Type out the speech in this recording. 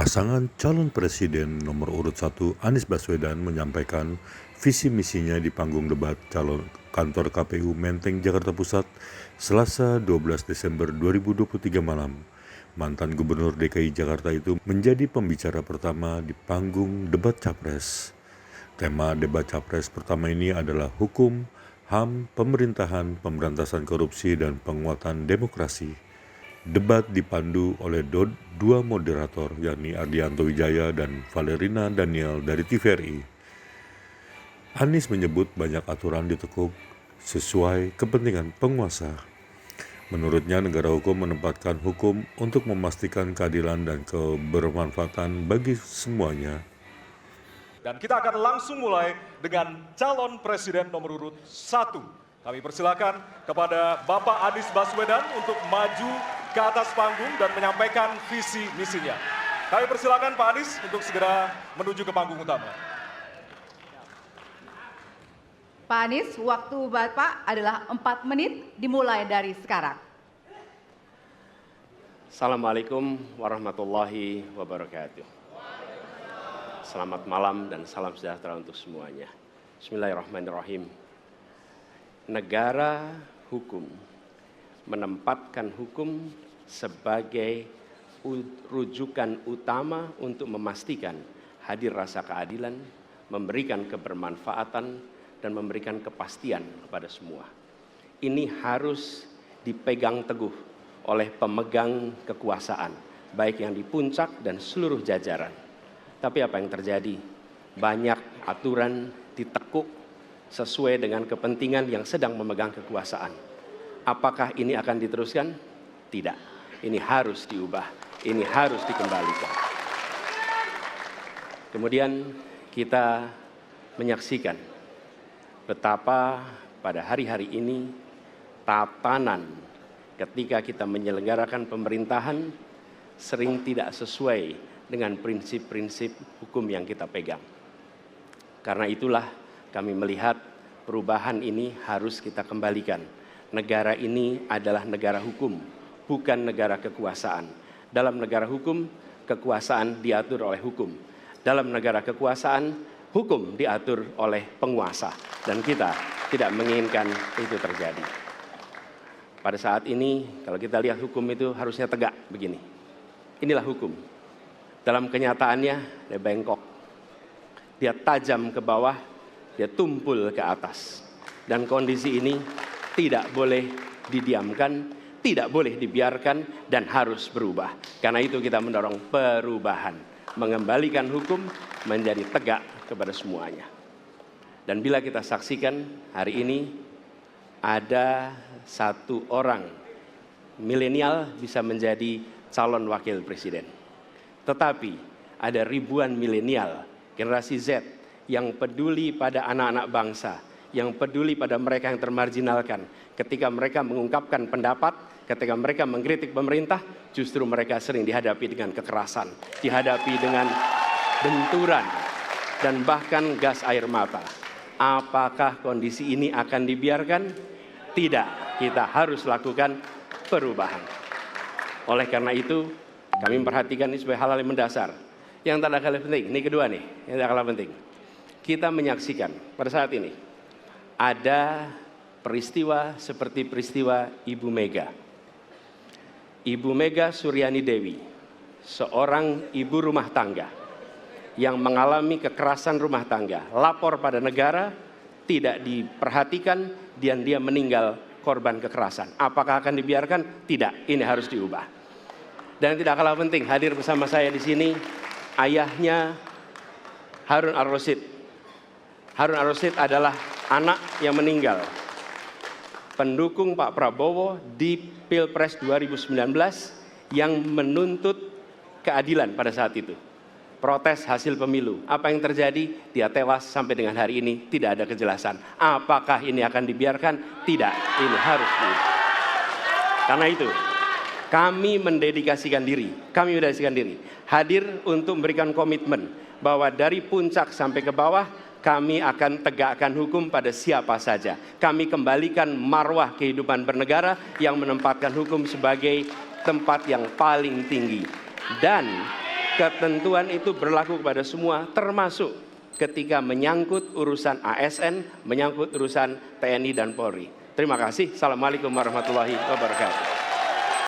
Pasangan calon presiden nomor urut 1 Anies Baswedan menyampaikan visi misinya di panggung debat calon kantor KPU Menteng, Jakarta Pusat, Selasa 12 Desember 2023 malam. Mantan Gubernur DKI Jakarta itu menjadi pembicara pertama di panggung debat Capres. Tema debat Capres pertama ini adalah hukum, HAM, pemerintahan, pemberantasan korupsi, dan penguatan demokrasi. Debat dipandu oleh dua moderator, yakni Ardianto Wijaya dan Valerina Daniel dari TVRI. Anies menyebut banyak aturan ditekuk sesuai kepentingan penguasa. Menurutnya, negara hukum menempatkan hukum untuk memastikan keadilan dan kebermanfaatan bagi semuanya. Dan kita akan langsung mulai dengan calon presiden nomor urut 1. Kami persilakan kepada Bapak Anies Baswedan untuk maju ke atas panggung dan menyampaikan visi misinya. Kami persilakan Pak Anies untuk segera menuju ke panggung utama. Pak Anies, waktu Bapak adalah 4 menit dimulai dari sekarang. Assalamualaikum warahmatullahi wabarakatuh. Selamat malam dan salam sejahtera untuk semuanya. Bismillahirrahmanirrahim. Negara hukum menempatkan hukum sebagai rujukan utama untuk memastikan hadir rasa keadilan, memberikan kebermanfaatan, dan memberikan kepastian kepada semua. Ini harus dipegang teguh oleh pemegang kekuasaan, baik yang di puncak dan seluruh jajaran. Tapi apa yang terjadi? Banyak aturan ditekuk sesuai dengan kepentingan yang sedang memegang kekuasaan. Apakah ini akan diteruskan? Tidak. Ini harus diubah. Ini harus dikembalikan. Kemudian kita menyaksikan betapa pada hari-hari ini tatanan ketika kita menyelenggarakan pemerintahan sering tidak sesuai dengan prinsip-prinsip hukum yang kita pegang. Karena itulah kami melihat perubahan ini harus kita kembalikan. Negara ini adalah negara hukum, bukan negara kekuasaan. Dalam negara hukum, kekuasaan diatur oleh hukum. Dalam negara kekuasaan, hukum diatur oleh penguasa. Dan kita tidak menginginkan itu terjadi. Pada saat ini, kalau kita lihat hukum itu harusnya tegak begini. Inilah hukum. Dalam kenyataannya, dia bengkok. Dia tajam ke bawah, dia tumpul ke atas. Dan kondisi ini tidak boleh didiamkan, tidak boleh dibiarkan, dan harus berubah. Karena itu kita mendorong perubahan. Mengembalikan hukum menjadi tegak kepada semuanya. Dan bila kita saksikan hari ini, ada satu orang milenial bisa menjadi calon wakil presiden. Tetapi ada ribuan milenial, generasi Z, yang peduli pada anak-anak bangsa, yang peduli pada mereka yang termarginalkan. Ketika mereka mengungkapkan pendapat, ketika mereka mengkritik pemerintah, justru mereka sering dihadapi dengan kekerasan, dihadapi dengan benturan, dan bahkan gas air mata. Apakah kondisi ini akan dibiarkan? Tidak, kita harus lakukan perubahan. Oleh karena itu, kami memperhatikan ini sebagai hal-hal yang mendasar. Yang tak kalah penting, ini kedua nih, yang tak kalah penting. Kita menyaksikan pada saat ini, ada peristiwa seperti peristiwa Ibu Mega. Ibu Mega Suryani Dewi, seorang ibu rumah tangga yang mengalami kekerasan rumah tangga, lapor pada negara, tidak diperhatikan, dan dia meninggal korban kekerasan. Apakah akan dibiarkan? Tidak, ini harus diubah. Dan tidak kalah penting, hadir bersama saya di sini ayahnya Harun Ar-Rasyid. Harun Ar-Rasyid adalah anak yang meninggal, pendukung Pak Prabowo di Pilpres 2019 yang menuntut keadilan pada saat itu. Protes hasil pemilu. Apa yang terjadi? Dia tewas sampai dengan hari ini tidak ada kejelasan. Apakah ini akan dibiarkan? Tidak, ini harus diubah. Karena itu, kami mendedikasikan diri, hadir untuk memberikan komitmen bahwa dari puncak sampai ke bawah, kami akan tegakkan hukum pada siapa saja. Kami kembalikan marwah kehidupan bernegara yang menempatkan hukum sebagai tempat yang paling tinggi. Dan ketentuan itu berlaku kepada semua, termasuk ketika menyangkut urusan ASN, menyangkut urusan TNI dan Polri. Terima kasih. Assalamualaikum warahmatullahi wabarakatuh.